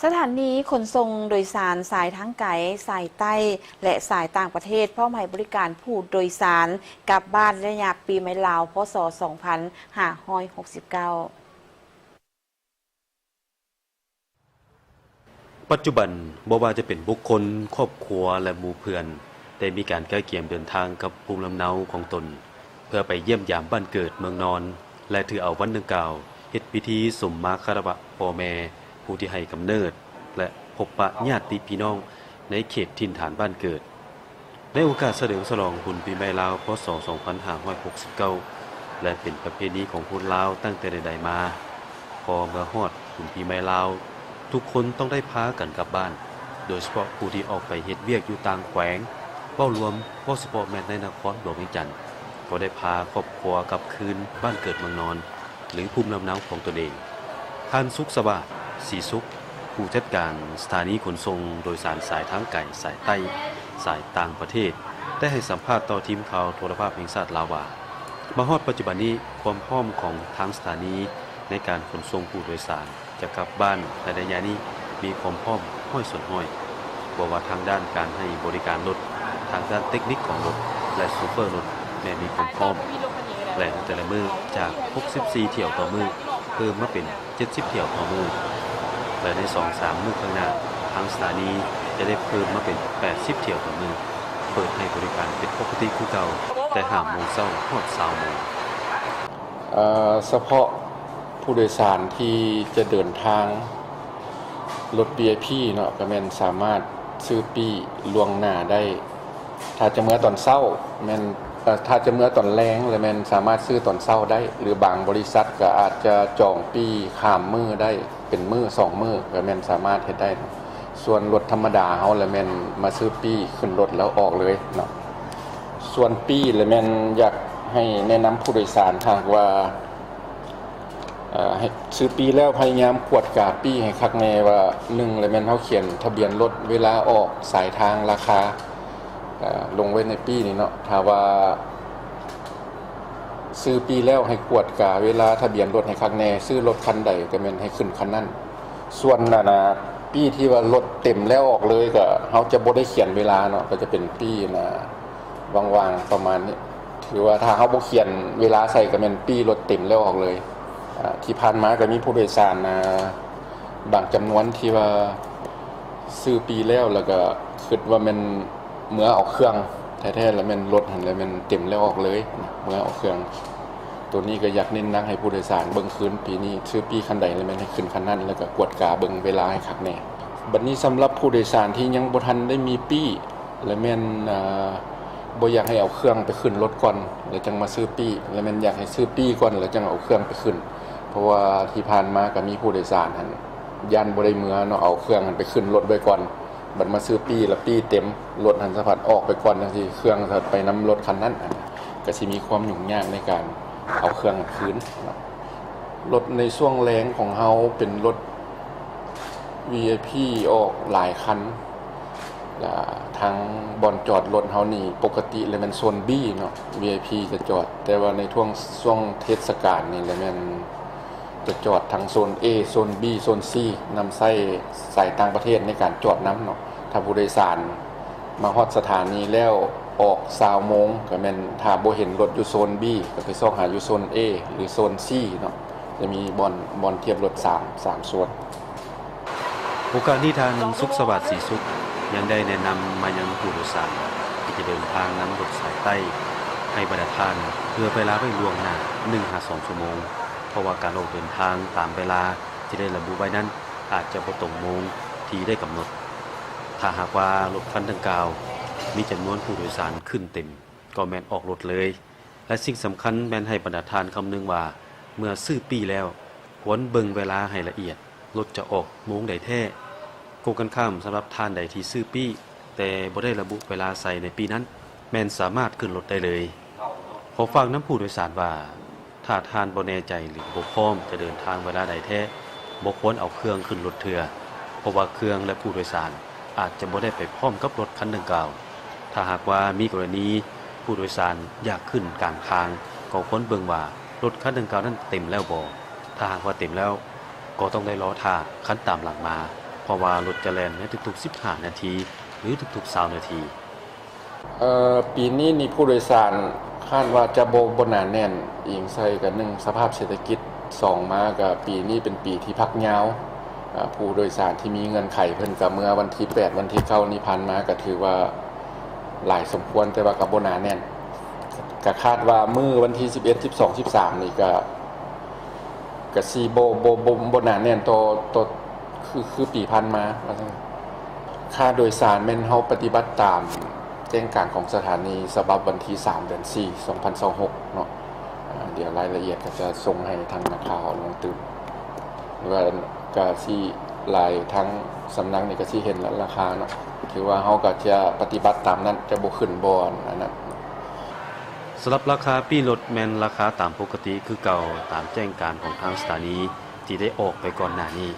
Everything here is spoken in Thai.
สถานีขนส่งโดยสารสายทั้งไกลสายใต้และสายต่างประเทศพร้อมให้บริการผู้โดยสารกลับบ้านระยะปีใหม่ลาวพศ2569ปัจจุบันบ่ว่าจะเป็นบุคคลครอบครัวและหมู่เพื่อนได้มีการใกล้เคียงเดินทางกับภูมิลำเนาของตนเพื่อไปเยี่ยมยามบ้านเกิดเมืองนอนและถือเอาวันดังกล่าวเฮ็ดพิธีสมมาคารวะพ่อแม่ผู้ที่ให้กำเนิดและพบปะญาติพี่น้องในเขตถิ่นฐานบ้านเกิดในโอกาสเฉลิมฉลองบุญปีใหม่ลาวพศ2569และเป็นประเพณีของคนลาวตั้งแต่ใดๆมาพอเมื่อฮอดบุญปีใหม่ลาวทุกคนต้องได้พากันกลับบ้านโดยเฉพาะผู้ที่ออกไปเฮ็ดเวียกอยู่ต่างแขวงเว้ารวมบ่เฉพาะแม้ในนครหลวงเวียงจันทน์ก็ได้พาครอบครัวกลับคืนบ้านเกิดเมืองนอนหรือภูมิลำเนาของตนเองท่านสุขสวัสดิ์ศรีสุขผู้จัดการสถานีขนส่งโดยสารสายทางไกลสายใต้สายต่างประเทศได้ให้สัมภาษณ์ต่อทีมข่าวโทรภาพแห่งชาติลาวว่ามาฮอดปัจจุบันนี้ความพร้อมของทางสถานีในการขนส่งผู้โดยสารจะกลับบ้านในระยะนี้มีความพร้อมห้อยส่วนห้อยบ่ว่าทางด้านการให้บริการรถทางด้านเทคนิคของรถและซูเปอร์รถแม้มีความพร้อมและแต่ละมื้อจาก64เที่ยวต่อมื้อเพิ่มมาเป็น70เที่ยวต่อมื้อและใน 2-3 มื้อข้างหน้าทางสถานีจะได้เพิ่มมาเป็น80เที่ยวต่อมื้อเปิดให้บริการเป็นปกติคือเก่าแต่5 โมงเช้าฮอด20 โมงเฉพาะผู้โดยสารที่จะเดินทางรถ VIP เนาะก็แม่นสามารถซื้อปีล่วงหน้าได้ถ้าจะเมื่อตอนเช้าแม่นถ้าจะเมื่อตอนแลงแล้วแม่นสามารถซื้อตอนเช้าได้หรือบางบริษัทก็อาจจะจองปีข้ามมื้อได้เป็นมื้อ2มื้อก็แม่นสามารถเฮ็ดได้ส่วนรถธรรมดาเฮาแล้วแม่นมาซื้อปีขึ้นรถแล้วออกเลยเนาะส่วนปีแล้วแม่นอยากให้แนะนำผู้โดยสารหากว่าให้ซื้อปีแล้วพยายามกวดกาปีให้คักแน่ว่า1แล้วแม่นเฮาเขียนทะเบียนรถเวลาออกสายทางราคาลงไว้ในปีนี้เนาะถ้าว่าซื้อปีแล้วให้กวดกาเวลาทะเบียนรถให้คักแน่ซื้อรถคันใดก็แม่นให้ขึ้นคันนั้นส่วนปีที่ว่ารถเต็มแล้วออกเลยก็เฮาจะบ่ได้เขียนเวลาเนาะก็จะเป็นปีว่างๆประมาณนี้ถือว่าถ้าเฮาบ่เขียนเวลาใส่ก็แม่นปีรถเต็มแล้วออกเลยที่ผ่านมาก็มีผู้โดยสารบางจำนวนที่ว่าซื้อปีแล้วก็คิดว่ามันเมื่อเอาเครื่องแท้ๆแล้วมันรถหันแล้วมันเต็มแล้วออกเลยเมื่อเอาเครื่องตัวนี้ก็อยากเน้นหนักให้ผู้โดยสารเบิ่งคืนปีนี้ซื้อปีคันใดแล้วมันให้ขึ้นคันนั้นแล้วก็กวดกาเบิ่งเวลาให้คักแน่บัดนี้สำหรับผู้โดยสารที่ยังบ่ทันได้มีปีแล้วแม่นบ่อยากให้เอาเครื่องไปขึ้นรถก่อนแล้วจังมาซื้อปีแล้วแม่นอยากให้ซื้อปีก่อนแล้วจังเอาเครื่องไปขึ้นเพราะว่าที่ผ่านมาก็มีผู้โดยสารยันบ่ได้เมื่อเนาะเอาเครื่องไปขึ้นรถไว้ก่อนบัดมาซื้อปีแล้วปีเต็มรถสะพัดออกไปก่อนจังซี่เครื่องสะพัดไปนำรถคันนั้นก็สิมีความยุ่งยากในการเอาเครื่องคืนรถในช่วงแรงของเฮาเป็นรถ VIP ออกหลายคันทางบ่อนจอดรถเฮานี่ปกติแล้วมันโซน B เนาะ VIP จะจอดแต่ว่าในช่วงเทศกาลนี่แล้วมันจะจอดทางโซน A โซน B โซน C นำใช้สายต่างประเทศในการจอดนำเนาะถ้าผู้โดยสารมาฮอดสถานีแล้วออก20 โมงก็แม่นถ้าบ่เห็นรถอยู่โซน B ก็ไปซอกหาอยู่โซน A หรือโซน C เนาะจะมีบ่อนเทียบรถ3ส่วนโอกาสนี้ทางสุขสวัสดิ์ศรีสุขยังได้แนะนำมายังผู้โดยสารที่จะเดินทางนำรถสายใต้ให้บรรดาท่านเพื่อเวลาไว้ล่วงหน้า 1-2 ชั่วโมงเพราะว่าการออกเดินทางตามเวลาที่ได้ระบุไว้นั้นอาจจะบ่ตรงโมงที่ได้กำหนดถ้าหากว่ารถคันดังกล่าวมีจำนวนผู้โดยสารขึ้นเต็มก็แม่นออกรถเลยและสิ่งสำคัญแม่นให้บรรดาท่านคำนึงว่าเมื่อซื้อปีแล้วควรเบิ่งเวลาให้ละเอียดรถจะออกโมงใดแท้โกกันข้ามสำหรับท่านใดที่ซื้อปีแต่บ่ได้ระบุเวลาใส่ในปีนั้นแม่นสามารถขึ้นรถได้เลยขอฝากน้ำผู้โดยสารว่าถ้าท่านบ่แน่ใจหรือบ่พร้อมจะเดินทางเวลาใดแท้บ่ควรเอาเครื่องขึ้นรถเทื่อเพราะว่าเครื่องและผู้โดยสารอาจจะบ่ได้ไปพร้อมกับรถคันดังกล่าวถ้าหากว่ามีกรณีผู้โดยสารอยากขึ้นกลางทางก็ควรเบิ่งว่ารถคันดังกล่าวนั้นเต็มแล้วบ่ถ้าหากว่าเต็มแล้วก็ต้องได้รอท่าคันตามหลังมา เพราะว่ารถจะแล่นในทุกๆ15นาทีหรือทุกๆ20นาทีปีนี้นี่ผู้โดยสารคาดว่าจะบ่หนาแน่นอิงใส่กับ1สภาพเศรษฐกิจ2มาก็ปีนี้เป็นปีที่พักยาวผู้โดยสารที่มีเงินไขเพิ่นก็เมื่อวันที่8วันที่9นี้ผ่านมาก็ถือว่าหลายสมควรแต่ว่าก็บ่หนาแน่นก็คาดว่ามื้อวันที่11 12 13นี่ก็สิบ่หนาแน่นต่อคือปีผ่านมาว่าซั่นค่าโดยสารแม่นเฮาปฏิบัติตามแจ้งการของสถานีฉบับวันที่3เดือน4 2026เนาะเดี๋ยวรายละเอียดก็จะส่งให้ทางนักข่าวลงตื่นว่าก็สิรายทั้งสำนักนี่ก็สิเห็นแล้วราคาเนาะถือว่าเฮาก็จะปฏิบัติตามนั้นจะบ่ขึ้นบ่อันนั้นสำหรับราคาปีรถแม่นราคาตามปกติคือเก่าตามแจ้งการของทางสถานีที่ได้ออกไปก่อนหน้านี้